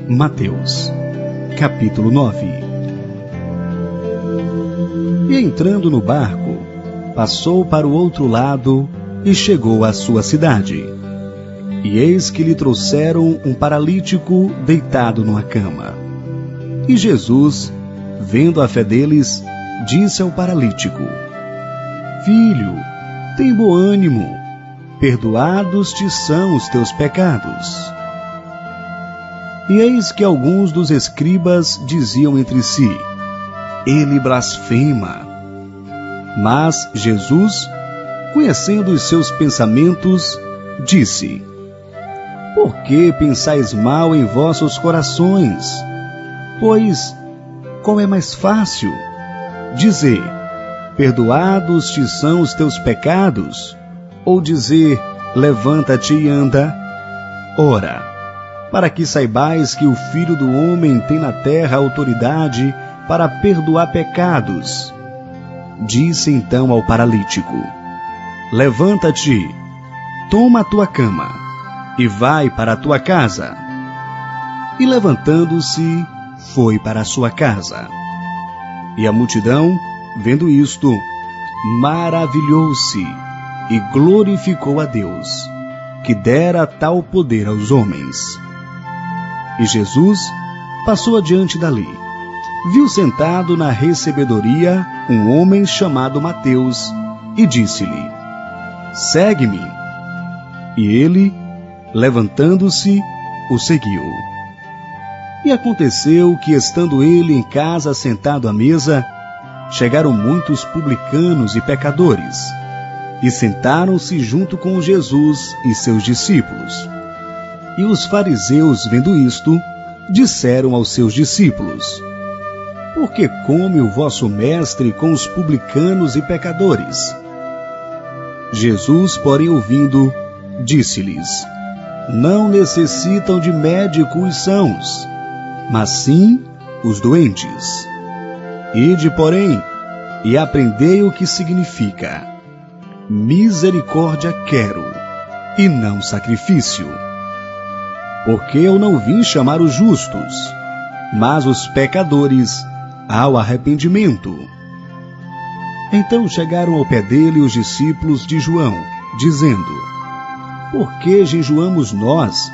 Mateus, capítulo 9. E entrando no barco, passou para o outro lado e chegou à sua cidade. E eis que lhe trouxeram um paralítico deitado numa cama. E Jesus, vendo a fé deles, disse ao paralítico: Filho, tem bom ânimo, perdoados te são os teus pecados. E eis que alguns dos escribas diziam entre si: Ele blasfema. Mas Jesus, conhecendo os seus pensamentos, disse: Por que pensais mal em vossos corações? Pois, qual é mais fácil? Dizer: Perdoados te são os teus pecados? Ou dizer: Levanta-te e anda? Ora, para que saibais que o Filho do Homem tem na terra autoridade para perdoar pecados. Disse então ao paralítico: Levanta-te, toma a tua cama, e vai para a tua casa. E levantando-se, foi para a sua casa. E a multidão, vendo isto, maravilhou-se e glorificou a Deus, que dera tal poder aos homens. E Jesus passou adiante dali. Viu sentado na recebedoria um homem chamado Mateus, e disse-lhe: Segue-me. E ele, levantando-se, o seguiu. E aconteceu que, estando ele em casa sentado à mesa, chegaram muitos publicanos e pecadores, e sentaram-se junto com Jesus e seus discípulos. E os fariseus, vendo isto, disseram aos seus discípulos: Por que come o vosso mestre com os publicanos e pecadores? Jesus, porém, ouvindo, disse-lhes: Não necessitam de médico os sãos, mas sim os doentes. Ide, porém, e aprendei o que significa: misericórdia quero, e não sacrifício. Porque eu não vim chamar os justos, mas os pecadores ao arrependimento. Então chegaram ao pé dele os discípulos de João, dizendo: Por que jejuamos nós,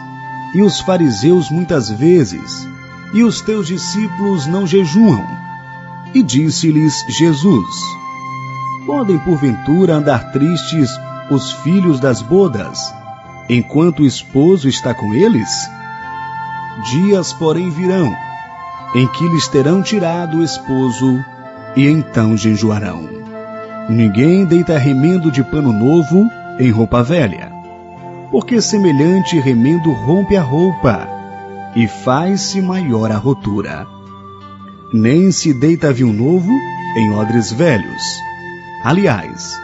e os fariseus muitas vezes, e os teus discípulos não jejuam? E disse-lhes Jesus: Podem porventura andar tristes os filhos das bodas, enquanto o esposo está com eles? Dias, porém, virão, em que lhes terão tirado o esposo, e então jejuarão. Ninguém deita remendo de pano novo em roupa velha, porque semelhante remendo rompe a roupa, e faz-se maior a rotura. Nem se deita vinho novo em odres velhos. Aliás,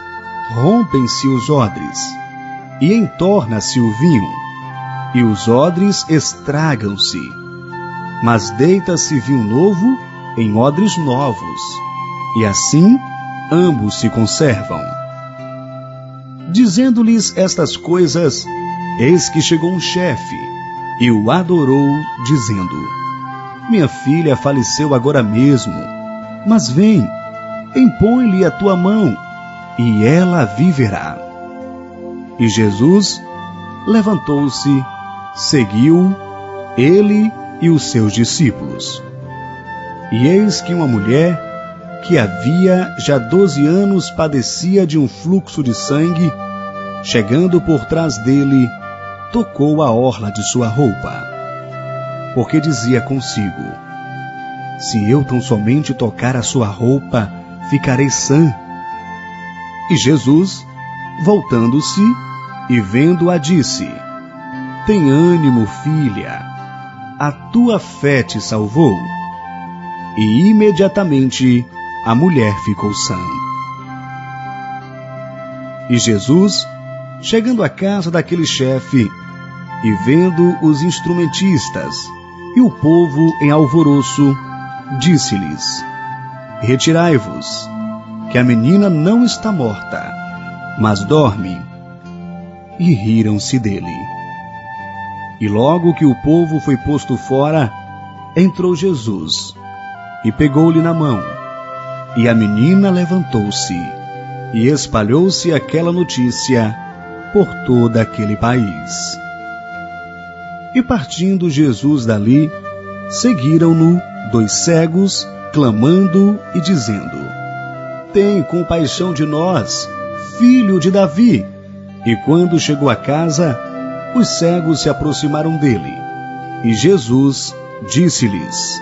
rompem-se os odres, e entorna-se o vinho, e os odres estragam-se. Mas deita-se vinho novo em odres novos, e assim ambos se conservam. Dizendo-lhes estas coisas, eis que chegou um chefe, e o adorou, dizendo: Minha filha faleceu agora mesmo, mas vem, impõe-lhe a tua mão, e ela viverá. E Jesus levantou-se, seguiu, ele e os seus discípulos. E eis que uma mulher, que havia já 12 anos padecia de um fluxo de sangue, chegando por trás dele, tocou a orla de sua roupa, porque dizia consigo: Se eu tão somente tocar a sua roupa, ficarei sã. E Jesus, voltando-se e vendo-a, disse: Tem ânimo, filha, a tua fé te salvou. E imediatamente a mulher ficou sã. E Jesus, chegando à casa daquele chefe, e vendo os instrumentistas e o povo em alvoroço, disse-lhes: Retirai-vos, que a menina não está morta, mas dorme. E riram-se dele. E logo que o povo foi posto fora, entrou Jesus, e pegou-lhe na mão, e a menina levantou-se, e espalhou-se aquela notícia por todo aquele país. E partindo Jesus dali, seguiram-no 2 cegos, clamando e dizendo: Tem compaixão de nós, filho de Davi. E quando chegou a casa, os cegos se aproximaram dele, e Jesus disse-lhes: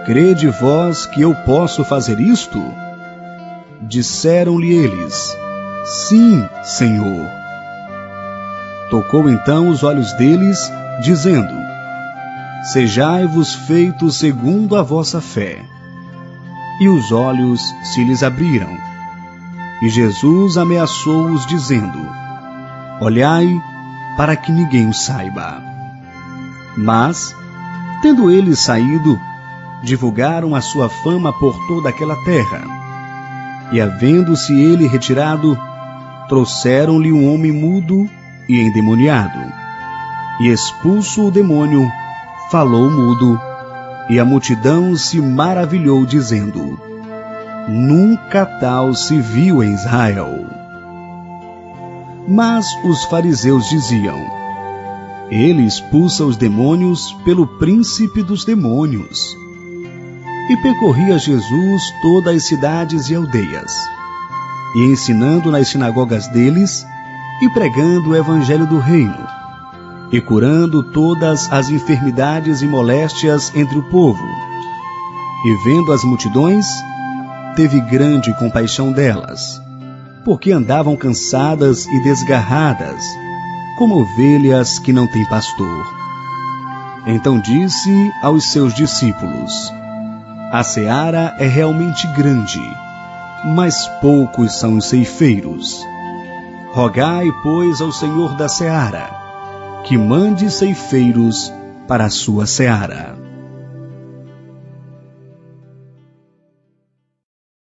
Crede vós que eu posso fazer isto? Disseram-lhe eles: Sim, Senhor. Tocou então os olhos deles, dizendo: Sejai-vos feitos segundo a vossa fé. E os olhos se lhes abriram. E Jesus ameaçou-os, dizendo: Olhai, para que ninguém o saiba. Mas, tendo eles saído, divulgaram a sua fama por toda aquela terra. E havendo-se ele retirado, trouxeram-lhe um homem mudo e endemoniado. E expulso o demônio, falou mudo, e a multidão se maravilhou, dizendo: Nunca tal se viu em Israel. Mas os fariseus diziam: Ele expulsa os demônios pelo príncipe dos demônios. E percorria Jesus todas as cidades e aldeias, e ensinando nas sinagogas deles, e pregando o evangelho do reino, e curando todas as enfermidades e moléstias entre o povo. E vendo as multidões, teve grande compaixão delas, porque andavam cansadas e desgarradas, como ovelhas que não têm pastor. Então disse aos seus discípulos: A seara é realmente grande, mas poucos são os ceifeiros. Rogai, pois, ao Senhor da seara, que mande ceifeiros para a sua seara.